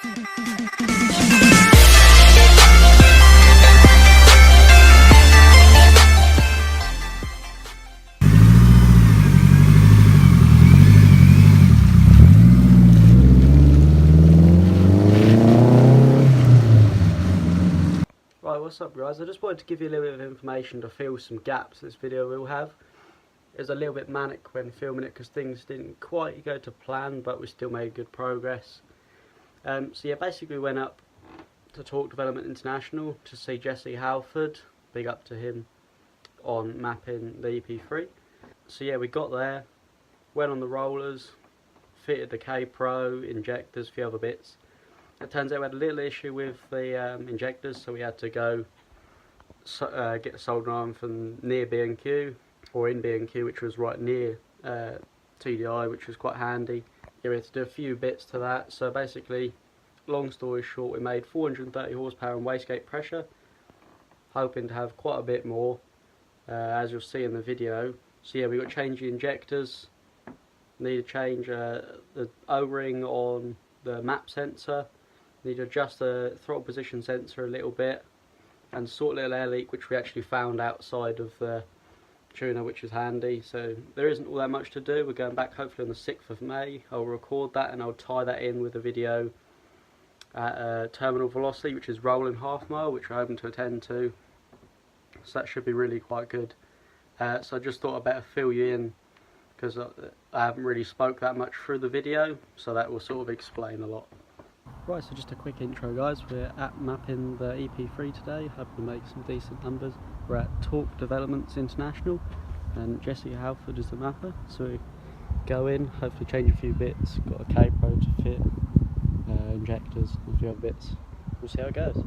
Right, what's up guys? I just wanted to give you a little bit of information to fill some gaps this video will have. It was a little bit manic when filming it because things didn't quite go to plan, but we still made good progress. So yeah, basically went up to Talk Development International to see Jesse Halford, big up to him, on mapping the EP3. So yeah, we got there, went on the rollers, fitted the K-Pro, injectors, a few other bits. It turns out we had a little issue with the injectors, so we had to go get the soldering iron from near B&Q, or in B&Q, which was right near TDI, which was quite handy. Yeah, we had to do a few bits to that. So basically, long story short, we made 430 horsepower and wastegate pressure, hoping to have quite a bit more, as you'll see in the video. So yeah, we got to change the injectors, need to change the O-ring on the map sensor, need to adjust the throttle position sensor a little bit, and sort a little air leak which we actually found outside of the tuner, which is handy. So there isn't all that much to do. We're going back hopefully on the 6th of May. I'll record that and I'll tie that in with a video at terminal velocity, which is rolling half mile, which we're hoping to attend to. So that should be really quite good. So I just thought I'd better fill you in because I haven't really spoke that much through the video, so that will sort of explain a lot. Right, so just a quick intro guys, we're at mapping the EP3 today, hoping to make some decent numbers. We're at Talk Developments International and Jesse Halford is the mapper, so we go in, hopefully change a few bits, got a K-Pro to fit, injectors and a few other bits. We'll see how it goes.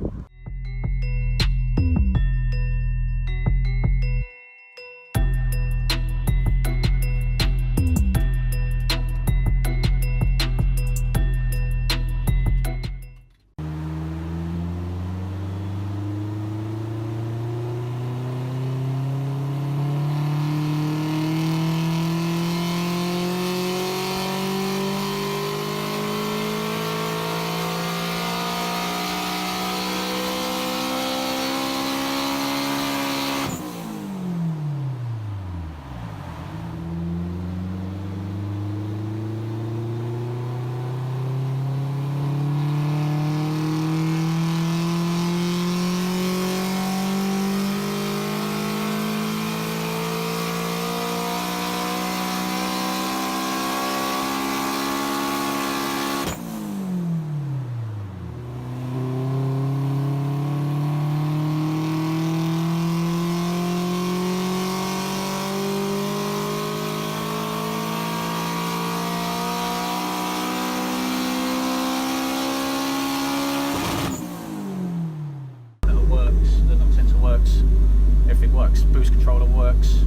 Everything works, boost controller works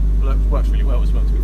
really well as well, to